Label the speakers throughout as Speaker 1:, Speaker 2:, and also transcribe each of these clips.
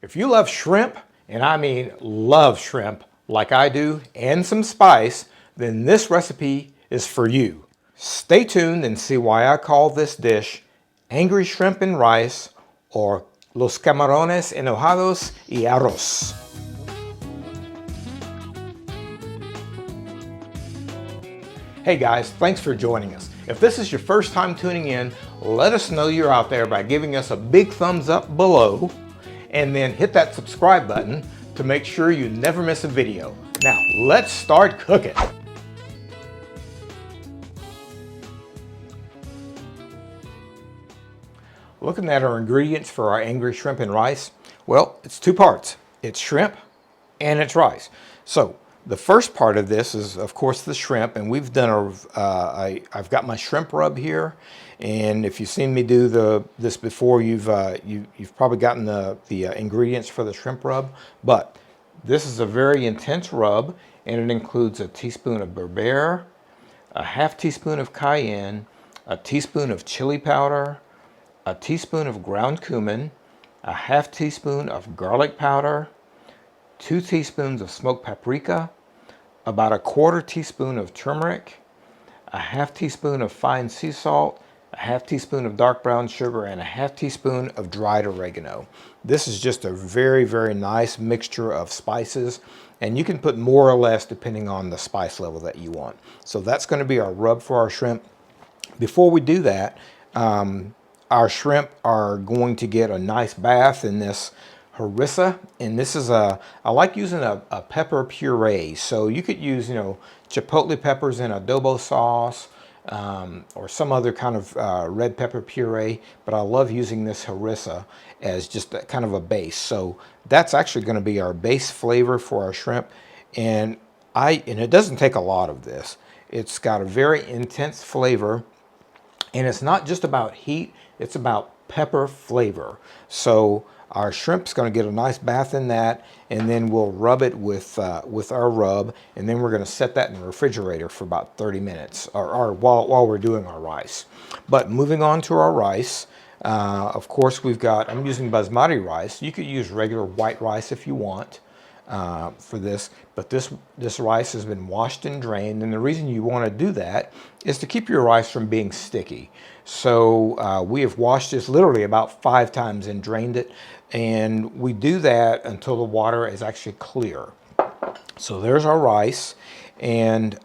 Speaker 1: If you love shrimp, and I mean love shrimp like I do, and some spice, then this recipe is for you. Stay tuned and see why I call this dish angry shrimp and rice, or los camarones enojados y arroz. Hey guys, thanks for joining us. If this is your first time tuning in, let us know you're out there by giving us a big thumbs up below, and then hit that subscribe button to make sure you never miss a video. Now, let's start cooking. Looking at our ingredients for our angry shrimp and rice, well, it's two parts. It's shrimp and it's rice. So the first part of this is, of course, the shrimp, and we've done I've got my shrimp rub here, and if you've seen me do this before, you've probably gotten the ingredients for the shrimp rub. But this is a very intense rub, and it includes a teaspoon of Berbere, a half teaspoon of Cayenne, a teaspoon of chili powder, a teaspoon of ground cumin, a half teaspoon of garlic powder, 2 teaspoons of smoked paprika, about a quarter teaspoon of turmeric, a half teaspoon of fine sea salt, a half teaspoon of dark brown sugar, and a half teaspoon of dried oregano. This is just a very, very nice mixture of spices, and you can put more or less depending on the spice level that you want. So that's going to be our rub for our shrimp. Before we do that, our shrimp are going to get a nice bath in this Harissa, and this is I like using a pepper puree. So you could use, chipotle peppers in adobo sauce, or some other kind of red pepper puree, but I love using this Harissa as just kind of a base. So that's actually going to be our base flavor for our shrimp, and it doesn't take a lot of this. It's got a very intense flavor, and it's not just about heat, it's about pepper flavor. So our shrimp's going to get a nice bath in that, and then we'll rub it with our rub, and then we're going to set that in the refrigerator for about 30 minutes, or while we're doing our rice. But moving on to our rice, of course I'm using basmati rice. You could use regular white rice if you want for this, but this rice has been washed and drained, and the reason you want to do that is to keep your rice from being sticky. So we have washed this literally about 5 times and drained it, and we do that until the water is actually clear. So there's our rice, and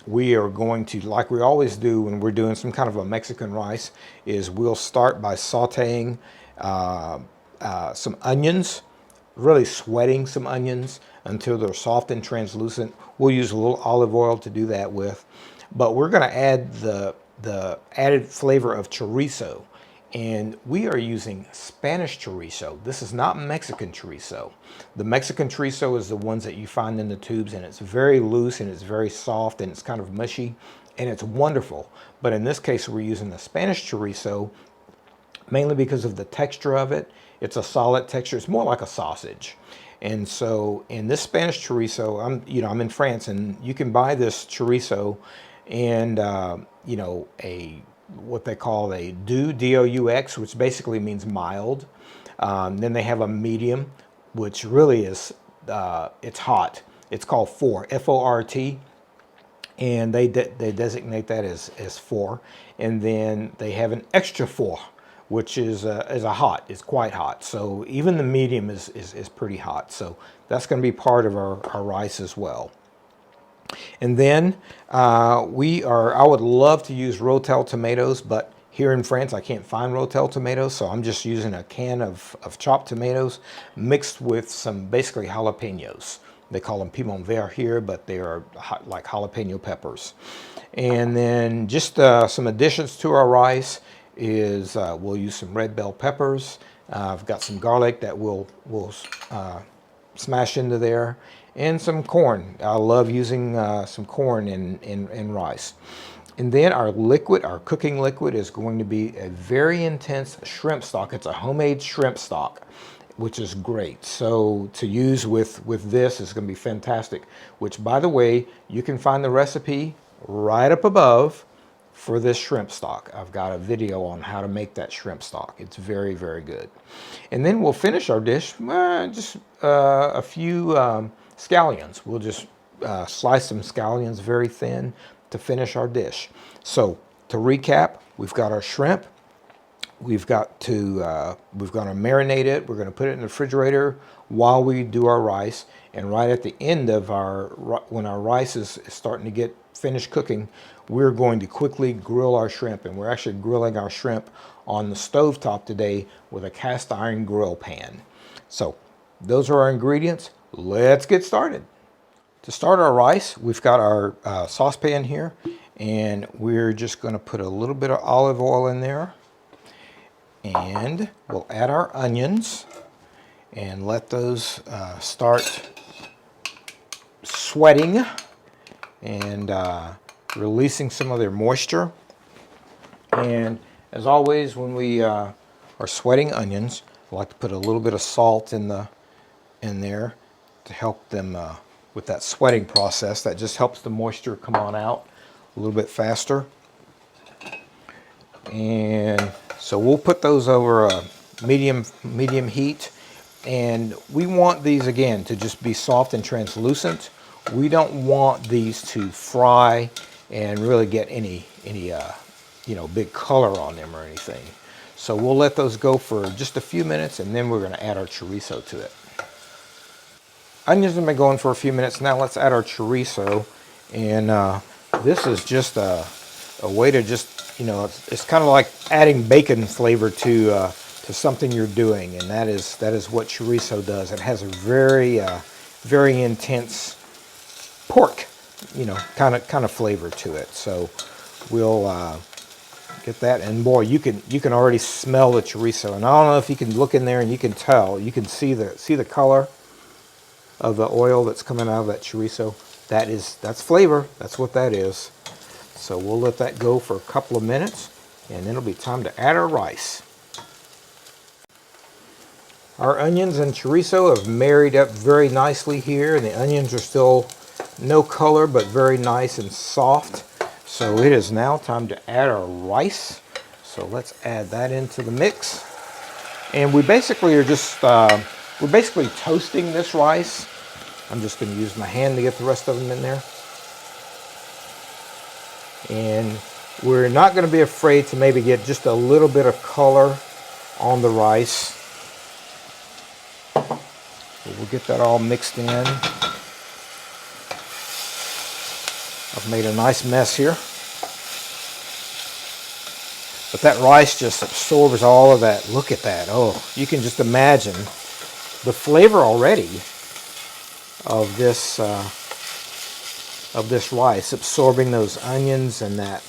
Speaker 1: we are going to, like we always do when we're doing some kind of a Mexican rice, is we'll start by sauteing some onions, really sweating some onions until they're soft and translucent. We'll use a little olive oil to do that with, but we're going to add the added flavor of chorizo, and we are using Spanish chorizo. This is not Mexican chorizo. The Mexican chorizo is the ones that you find in the tubes, and it's very loose and it's very soft and it's kind of mushy, and it's wonderful. But in this case, we're using the Spanish chorizo mainly because of the texture of it. It's a solid texture. It's more like a sausage. And so in this Spanish chorizo, I'm in France, and you can buy this chorizo and what they call a doux, D-O-U-X, which basically means mild. Then they have a medium, which really is it's hot. It's called four, F-O-R-T, and they designate that as four. And then they have an extra four, which is a hot. It's quite hot. So even the medium is pretty hot. So that's going to be part of our rice as well. And then I would love to use Rotel tomatoes, but here in France I can't find Rotel tomatoes, so I'm just using a can of chopped tomatoes mixed with some basically jalapenos. They call them piment vert here, but they are like jalapeno peppers. And then just some additions to our rice is we'll use some red bell peppers. I've got some garlic that we'll smash into there, and some corn. I love using some corn in rice. And then our cooking liquid is going to be a very intense shrimp stock. It's a homemade shrimp stock, which is great. So to use with this is going to be fantastic, which, by the way, you can find the recipe right up above for this shrimp stock. I've got a video on how to make that shrimp stock. It's very, very good. And then we'll finish our dish, just a few scallions. We'll just slice some scallions very thin to finish our dish. So to recap, we've got our shrimp. We've got to marinate it. We're going to put it in the refrigerator while we do our rice. And right at the end of when our rice is starting to get finished cooking, we're going to quickly grill our shrimp. And we're actually grilling our shrimp on the stovetop today with a cast iron grill pan. So those are our ingredients. Let's get started. To start our rice, we've got our saucepan here, and we're just going to put a little bit of olive oil in there. And we'll add our onions and let those start sweating and releasing some of their moisture. And as always, when we are sweating onions, I like to put a little bit of salt in there to help them with that sweating process. That just helps the moisture come on out a little bit faster. And so we'll put those over a medium heat, and we want these again to just be soft and translucent. We don't want these to fry and really get any big color on them or anything. So we'll let those go for just a few minutes, and then we're going to add our chorizo to it. Onions have been going for a few minutes. Now let's add our chorizo, and this is just a way to just, it's kind of like adding bacon flavor to something you're doing, and that is what chorizo does. It has a very intense pork, kind of flavor to it. So we'll get that, and boy, you can already smell the chorizo. And I don't know if you can look in there and you can tell. You can see the color of the oil that's coming out of that chorizo. That's flavor. That's what that is. So we'll let that go for a couple of minutes, and then it'll be time to add our rice. Our onions and chorizo have married up very nicely here, and the onions are still no color but very nice and soft. So it is now time to add our rice. So let's add that into the mix. And we basically are just we're basically toasting this rice. I'm just going to use my hand to get the rest of them in there. And we're not going to be afraid to maybe get just a little bit of color on the rice. So we'll get that all mixed in. I've made a nice mess here. But that rice just absorbs all of that. Look at that. Oh, you can just imagine the flavor already of this rice absorbing those onions and that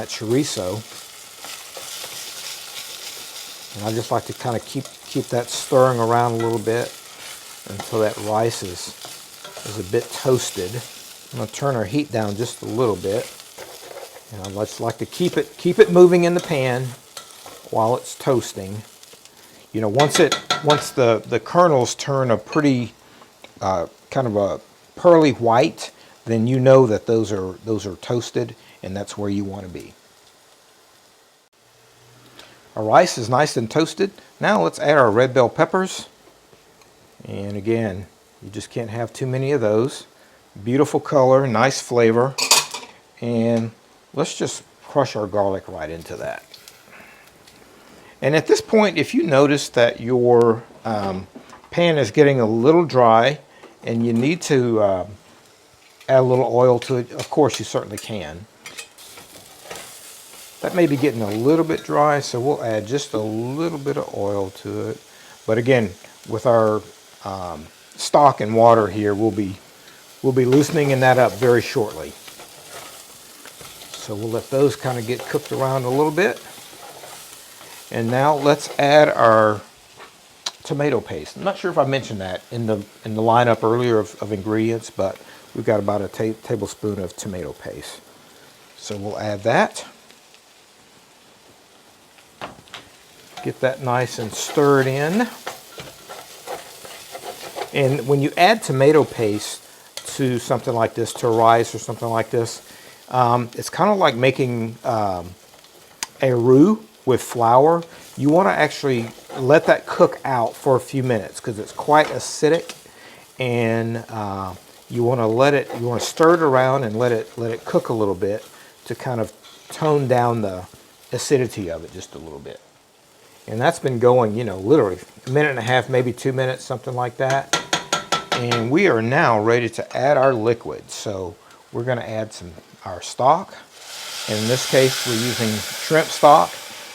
Speaker 1: chorizo. And I just like to kind of keep that stirring around a little bit until that rice is a bit toasted. I'm going to turn our heat down just a little bit. And I just like to keep it moving in the pan while it's toasting. Once the kernels turn a pretty kind of a pearly white, then you know that those are toasted, and that's where you want to be. Our rice is nice and toasted. Now let's add our red bell peppers. And again, you just can't have too many of those. Beautiful color, nice flavor. And let's just crush our garlic right into that. And at this point, if you notice that your pan is getting a little dry and you need to add a little oil to it, of course you certainly can. That may be getting a little bit dry, so we'll add just a little bit of oil to it. But again, with our stock and water here, we'll be loosening that up very shortly. So we'll let those kind of get cooked around a little bit. And now let's add our tomato paste. I'm not sure if I mentioned that in the lineup earlier of ingredients, but we've got about a tablespoon of tomato paste. So we'll add that. Get that nice and stirred in. And when you add tomato paste to something like this, to rice or something like this, It's kind of like making a roux with flour. You want to actually let that cook out for a few minutes because it's quite acidic, and you want to stir it around and let it cook a little bit to kind of tone down the acidity of it just a little bit. And that's been going, literally a minute and a half, maybe 2 minutes, something like that. And we are now ready to add our liquid. So we're going to add our stock. And in this case, we're using shrimp stock.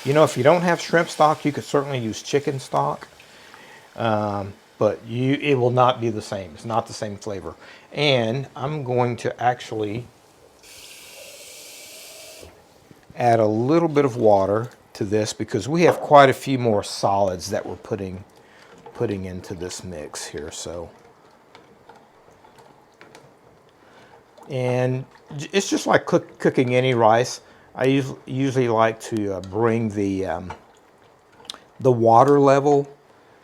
Speaker 1: If you don't have shrimp stock, you could certainly use chicken stock. But it will not be the same. It's not the same flavor. And I'm going to actually add a little bit of water to this because we have quite a few more solids that we're putting into this mix here. So, and it's just like cooking any rice. I usually like to bring the water level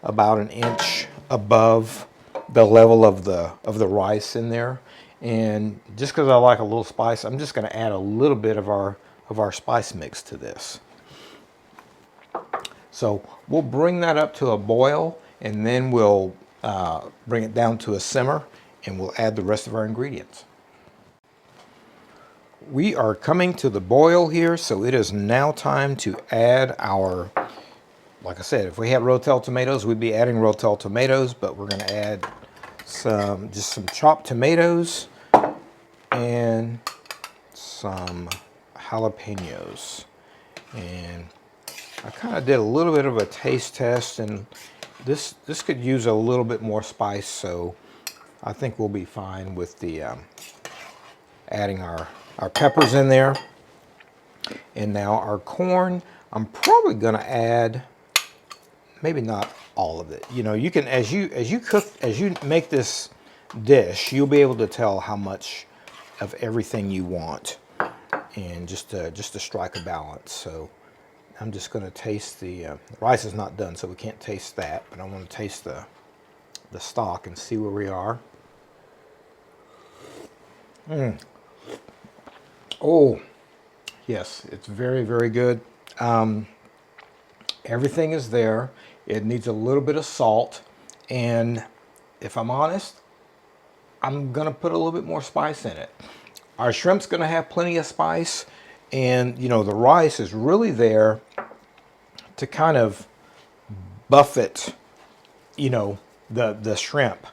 Speaker 1: about an inch above the level of the rice in there. And just because I like a little spice, I'm just going to add a little bit of our spice mix to this. So we'll bring that up to a boil, and then we'll bring it down to a simmer, and we'll add the rest of our ingredients. We are coming to the boil here, so it is now time to add our, like I said, if we had Rotel tomatoes, we'd be adding Rotel tomatoes, but we're going to add just some chopped tomatoes and some jalapenos. And I kind of did a little bit of a taste test, and this could use a little bit more spice, so I think we'll be fine with the adding our peppers in there. And now our corn, I'm probably going to add, maybe not all of it. You can, as you make this dish, you'll be able to tell how much of everything you want, and just to strike a balance. So I'm just going to taste the rice is not done, so we can't taste that, but I want to taste the stock and see where we are. Oh, yes, it's very, very good. Everything is there. It needs a little bit of salt, and if I'm honest, I'm going to put a little bit more spice in it. Our shrimp's going to have plenty of spice, and the rice is really there to kind of buffet, the shrimp.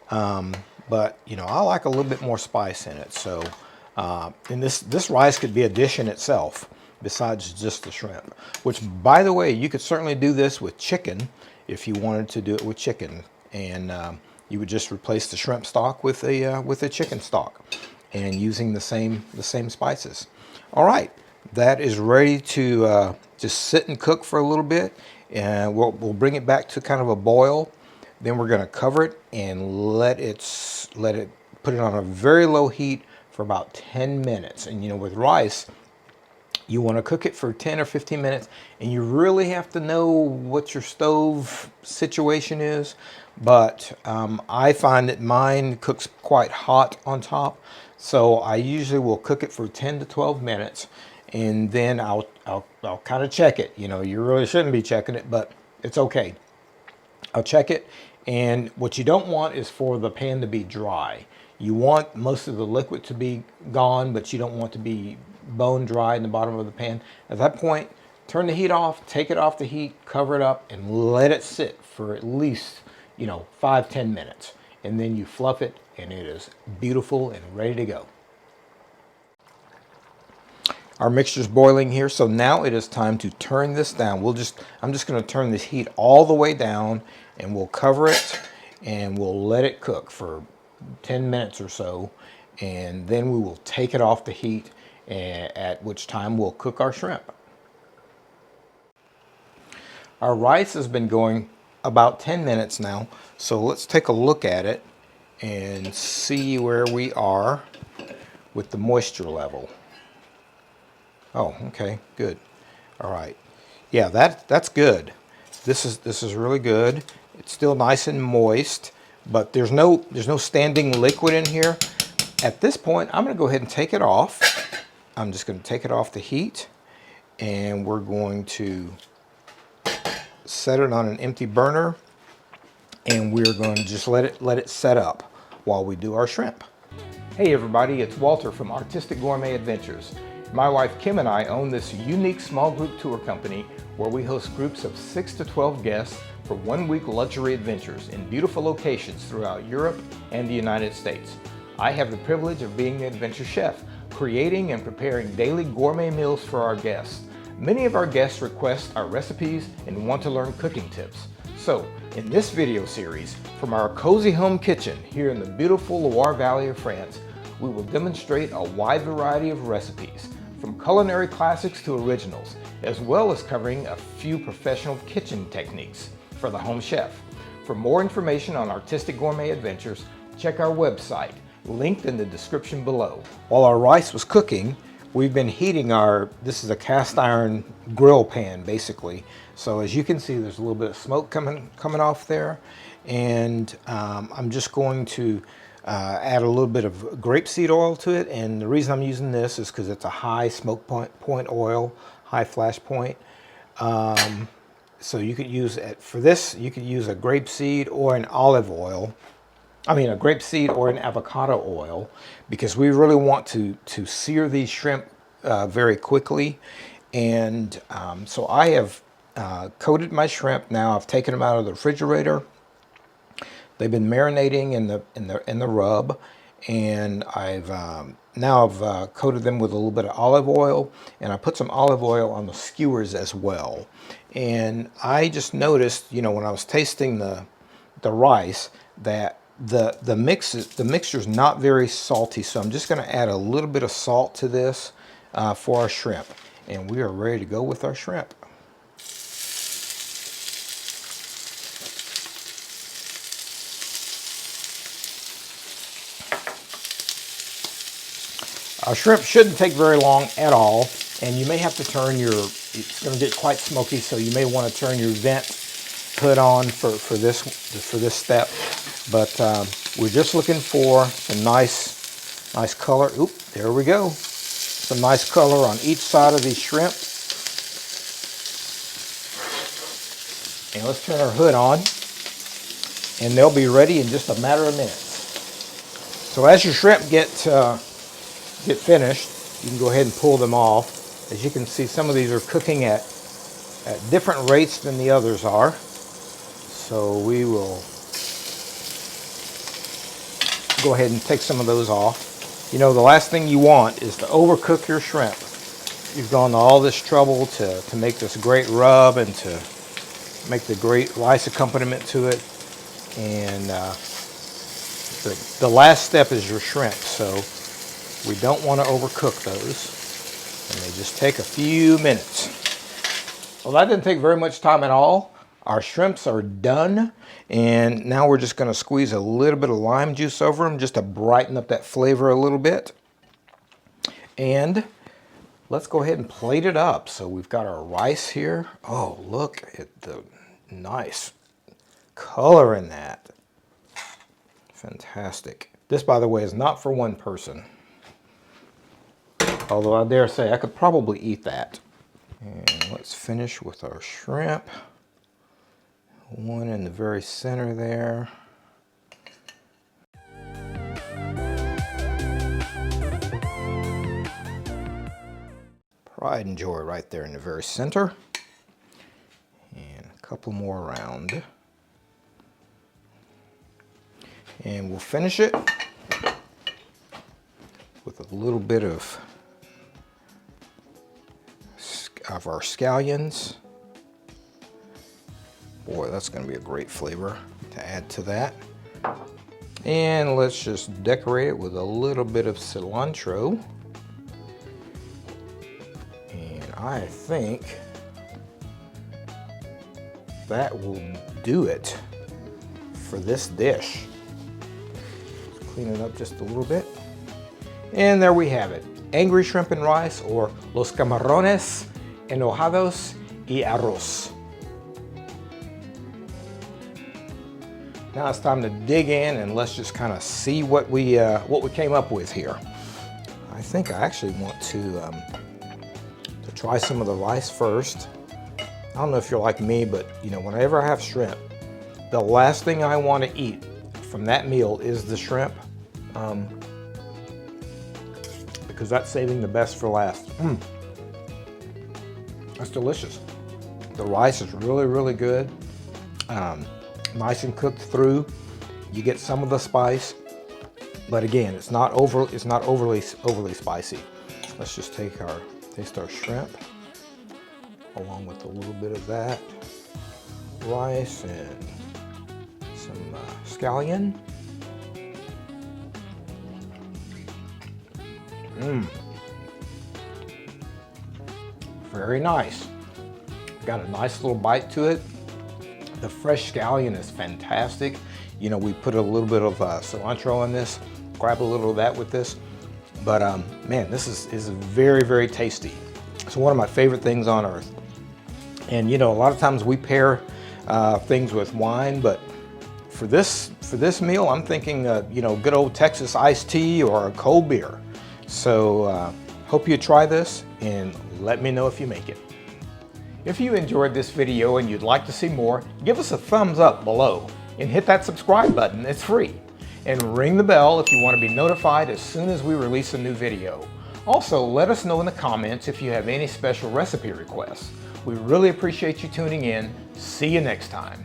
Speaker 1: But I like a little bit more spice in it. So, and this rice could be a dish in itself besides just the shrimp. Which, by the way, you could certainly do this with chicken if you wanted to do it with chicken, and you would just replace the shrimp stock with a chicken stock, and using the same spices. All right, that is ready to just sit and cook for a little bit, and we'll bring it back to kind of a boil. Then we're going to cover it and let it put it on a very low heat for about 10 minutes. And with rice, you want to cook it for 10 or 15 minutes, and you really have to know what your stove situation is. But I find that mine cooks quite hot on top, so I usually will cook it for 10 to 12 minutes, and then I'll kind of check it. You really shouldn't be checking it, but it's okay. I'll check it, and what you don't want is for the pan to be dry. You want most of the liquid to be gone, but you don't want to be bone dry in the bottom of the pan. At that point, turn the heat off, take it off the heat, cover it up, and let it sit for at least 5-10 minutes. And then you fluff it, and it is beautiful and ready to go. Our mixture's boiling here, so now it is time to turn this down. I'm just going to turn this heat all the way down, and we'll cover it, and we'll let it cook for 10 minutes or so, and then we will take it off the heat, at which time we'll cook our shrimp. Our rice has been going about 10 minutes now, so let's take a look at it and see where we are with the moisture level. Oh, okay, good. All right, yeah, that's good. This is really good. It's still nice and moist, but there's no standing liquid in here. At this point, I'm going to go ahead and take it off, I'm just going to take it off the heat, and we're going to set it on an empty burner, and we're going to just let it set up while we do our shrimp. Hey everybody, it's Walter from Artistic Gourmet Adventures. My wife Kim and I own this unique small group tour company where we host groups of 6 to 12 guests for 1-week luxury adventures in beautiful locations throughout Europe and the United States. I have the privilege of being the adventure chef, creating and preparing daily gourmet meals for our guests. Many of our guests request our recipes and want to learn cooking tips. So, in this video series, from our cozy home kitchen here in the beautiful Loire Valley of France, we will demonstrate a wide variety of recipes, from culinary classics to originals, as well as covering a few professional kitchen techniques for the home chef. For more information on Artistic Gourmet Adventures, check our website, linked in the description below. While our rice was cooking, we've been heating this is a cast iron grill pan basically. So as you can see, there's a little bit of smoke coming off there. And I'm just going to add a little bit of grapeseed oil to it. And the reason I'm using this is because it's a high smoke point oil, high flash point. So you could use it for this, you could use a grapeseed or an olive oil. I mean a grapeseed or an avocado oil, because we really want to sear these shrimp very quickly. And so I have coated my shrimp now. I've taken them out of the refrigerator. They've been marinating in the rub, and I've coated them with a little bit of olive oil, and I put some olive oil on the skewers as well. And I just noticed, you know, when I was tasting the rice, that the mixture's not very salty, so I'm just going to add a little bit of salt to this for our shrimp, and we are ready to go with our shrimp. Our shrimp shouldn't take very long at all, and you may have to turn it's going to get quite smoky, so you may want to turn your vent hood on for this step. But we're just looking for some nice color. Oop, there we go. Some nice color on each side of these shrimp. And let's turn our hood on, and they'll be ready in just a matter of minutes. So as your shrimp get finished, you can go ahead and pull them off. As you can see, some of these are cooking at different rates than the others are. So we will go ahead and take some of those off. You know, the last thing you want is to overcook your shrimp. You've gone to all this trouble to make this great rub and to make the great rice accompaniment to it. And the last step is your shrimp. So we don't want to overcook those. And they just take a few minutes. Well, that didn't take very much time at all. Our shrimps are done. And now we're just going to squeeze a little bit of lime juice over them just to brighten up that flavor a little bit. And let's go ahead and plate it up. So we've got our rice here. Oh, look at the nice color in that. Fantastic. This, by the way, is not for one person. Although I dare say I could probably eat that. And let's finish with our shrimp. One in the very center there. Pride and joy right there in the very center. And a couple more around. And we'll finish it with a little bit of our scallions. Boy, that's going to be a great flavor to add to that. And let's just decorate it with a little bit of cilantro. And I think that will do it for this dish. Let's clean it up just a little bit. And there we have it. Angry shrimp and rice, or los camarones enojados y arroz. Now it's time to dig in and let's just kind of see what we came up with here. I I think I actually want to try some of the rice first. I don't know if you're like me, but you know, whenever I have shrimp, the last thing I want to eat from that meal is the shrimp, because that's saving the best for last. That's delicious. The rice is really, really good. Nice and cooked through. You get some of the spice, but again, it's not overly spicy. Let's just taste our shrimp, along with a little bit of that rice and some scallion. Very nice. Got a nice little bite to it. The fresh scallion is fantastic. You know, we put a little bit of cilantro in this, grab a little of that with this. But man, this is very, very tasty. It's one of my favorite things on earth. And you know, a lot of times we pair things with wine, but for this meal, I'm thinking, you know, good old Texas iced tea or a cold beer. So hope you try this and let me know if you make it. If you enjoyed this video and you'd like to see more, give us a thumbs up below and hit that subscribe button. It's free. And ring the bell if you want to be notified as soon as we release a new video. Also, let us know in the comments if you have any special recipe requests. We really appreciate you tuning in. See you next time.